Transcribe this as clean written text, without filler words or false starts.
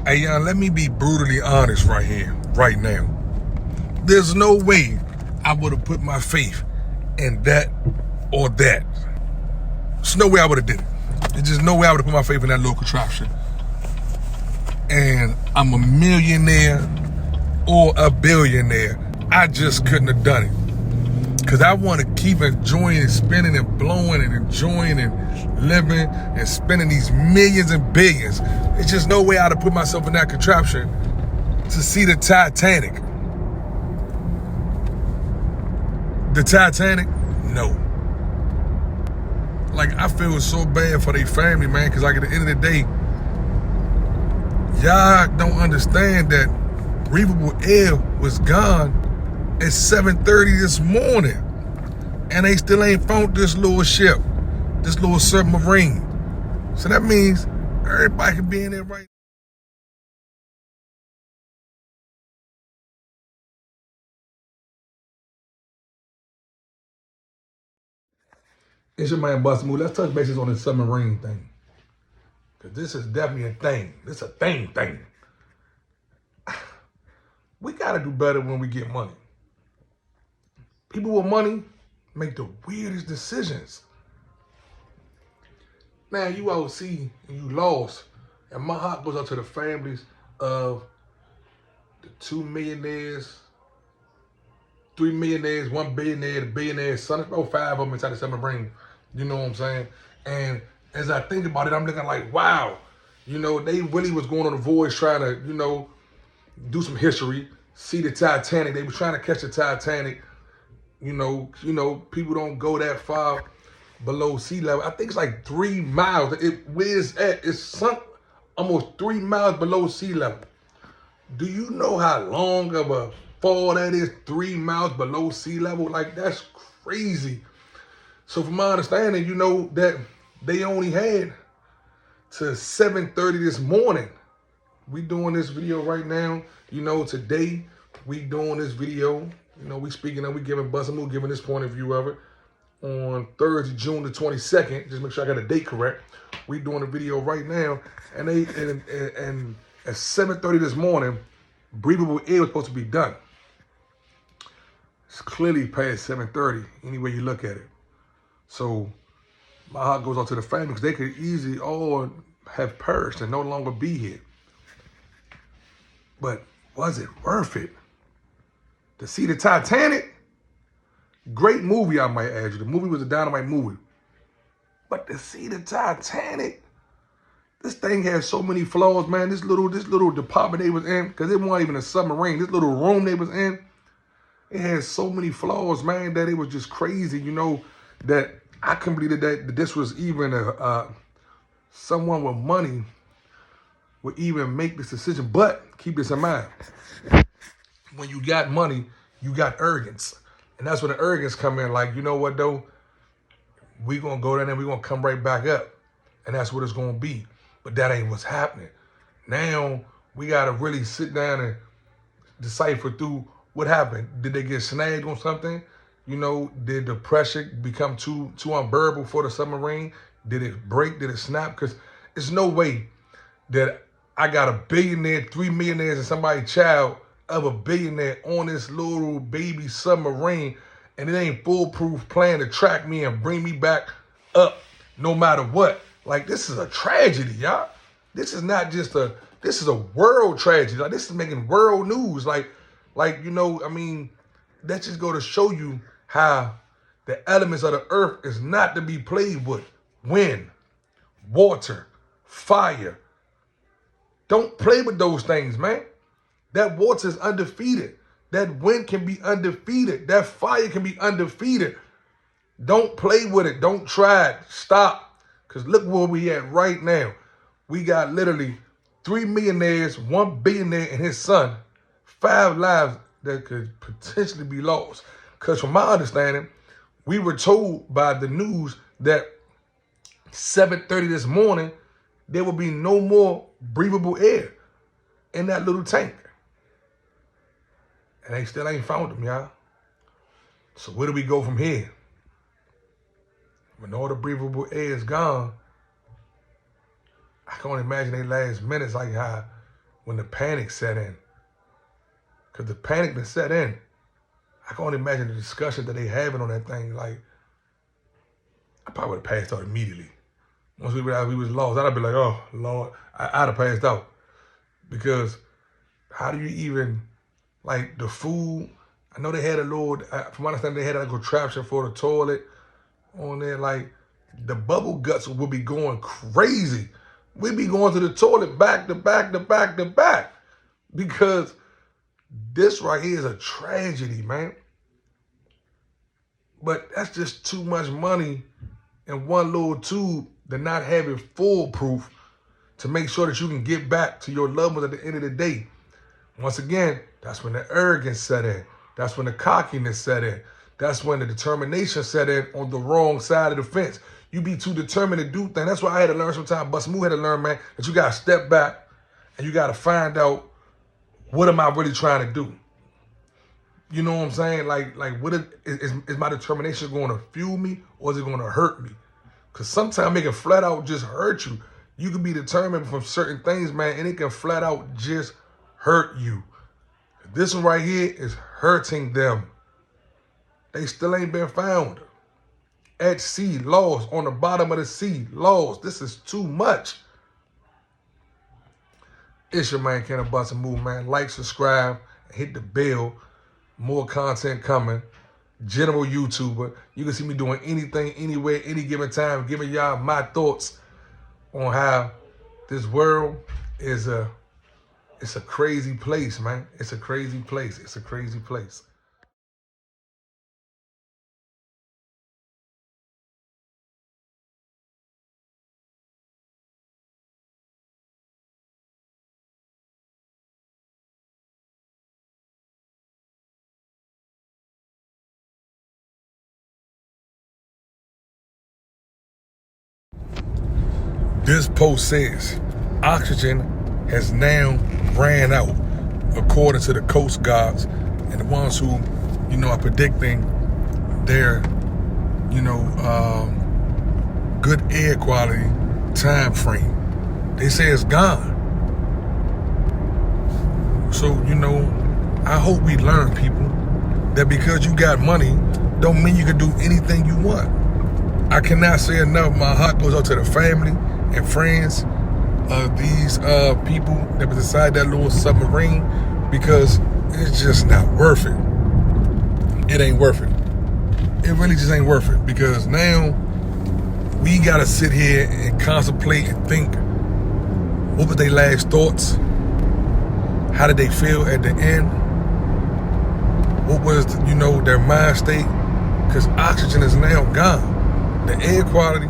Hey, young, let me be brutally honest right here, right now. There's no way I would have put my faith in that or that. There's no way I would have did it. There's just no way I would have put my faith in that little contraption. And I'm a millionaire or a billionaire. I just couldn't have done it. Because I want to keep enjoying and spending and blowing and enjoying and living and spending these millions and billions. There's just no way I'd have put myself in that contraption to see the Titanic. The Titanic? No. Like, I feel so bad for their family, man, because like at the end of the day, y'all don't understand that breathable air was gone at 7:30 this morning. And they still ain't found this little ship, this little submarine. So that means everybody can be in there right. It's your man Bustamove. Let's touch bases on this submarine thing. Because this is definitely a thing. This is a thing. We got to do better when we get money. People with money make the weirdest decisions. Now, you all see and you lost. And my heart goes out to the families of the 2 millionaires, 3 millionaires, 1 billionaire, the billionaire's son. There's about 5 of them inside the submarine. You know what I'm saying? And as I think about it, I'm looking like, wow. You know, they really was going on a voyage trying to, you know, do some history, see the Titanic. They were trying to catch the Titanic. You know, people don't go that far below sea level. I think it's like 3 miles. Where it's at, it's sunk almost 3 miles below sea level. Do you know how long of a fall that is? 3 miles below sea level? Like, that's crazy. So from my understanding, you know that they only had to 7:30 this morning. We doing this video right now. You know, today we doing this video. You know, we speaking of, we giving Bustamove, giving this point of view of it on Thursday, June the 22nd. Just make sure I got the date correct. We doing a video right now, and at 7:30 this morning, breathable air was supposed to be done. It's clearly past 7:30, any way you look at it. So my heart goes out to the family because they could easily all have perished and no longer be here. But was it worth it? To see the Titanic? Great movie, I might add you. The movie was a dynamite movie. But to see the Titanic, this thing has so many flaws, man. This little department they was in, because it wasn't even a submarine. This little room they was in, it has so many flaws, man, that it was just crazy, you know, that I couldn't believe that this was even someone with money would even make this decision. But keep this in mind. When you got money, you got arrogance. And that's where the arrogance come in. Like, you know what, though? We going to go down there and we going to come right back up. And that's what it's going to be. But that ain't what's happening. Now, we got to really sit down and decipher through what happened. Did they get snagged on something? You know, did the pressure become too unbearable for the submarine? Did it break? Did it snap? Because there's no way that I got a billionaire, 3 millionaires, and somebody's child of a billionaire on this little baby submarine, and it ain't foolproof plan to track me and bring me back up no matter what. Like, this is a tragedy, y'all. This is not just this is a world tragedy. Like, this is making world news. Like, you know, I mean, that just go to show you how the elements of the earth is not to be played with. Wind, water, fire. Don't play with those things, man. That water is undefeated. That wind can be undefeated. That fire can be undefeated. Don't play with it. Don't try it. Stop. Because look where we at right now. We got literally 3 millionaires, 1 billionaire and his son. 5 lives that could potentially be lost. Because from my understanding, we were told by the news that 7:30 this morning, there will be no more breathable air in that little tank. And they still ain't found them, y'all. So where do we go from here? When all the breathable air is gone, I can only imagine their last minutes, like how when the panic set in. Because the panic that set in, I can only imagine the discussion that they having on that thing. Like, I probably would have passed out immediately. Once we was lost, I'd be like, oh, Lord, I'd have passed out. Because how do you even, like, the food, I know they had a little, from my understanding, they had a contraption for the toilet on there. Like, the bubble guts would be going crazy. We'd be going to the toilet back to back to back to back. Because this right here is a tragedy, man. But that's just too much money in one little tube to not have it foolproof to make sure that you can get back to your loved ones at the end of the day. Once again, that's when the arrogance set in. That's when the cockiness set in. That's when the determination set in on the wrong side of the fence. You be too determined to do things. That's why I had to learn sometimes. Bustamove had to learn, man, that you got to step back and you got to find out, what am I really trying to do? You know what I'm saying? Like what is my determination going to fuel me or is it going to hurt me? Because sometimes it can flat out just hurt you. You can be determined from certain things, man, and it can flat out just hurt you. This one right here is hurting them. They still ain't been found. At sea, lost, on the bottom of the sea, lost. This is too much. It's your man, Ken Bustamove, man. Like, subscribe, hit the bell. More content coming. General YouTuber. You can see me doing anything, anywhere, any given time, giving y'all my thoughts on how this world is it's a crazy place, man. It's a crazy place. It's a crazy place. This post says, oxygen has now ran out, according to the Coast Guards and the ones who, are predicting their, good air quality time frame. They say it's gone. So, I hope we learn, people, that because you got money, don't mean you can do anything you want. I cannot say enough. My heart goes out to the family and friends of these people that was inside that little submarine, because it's just not worth it. It ain't worth it. It really just ain't worth it, because now we gotta sit here and contemplate and think, what were their last thoughts? How did they feel at the end? What was, their mind state? Because oxygen is now gone. The air quality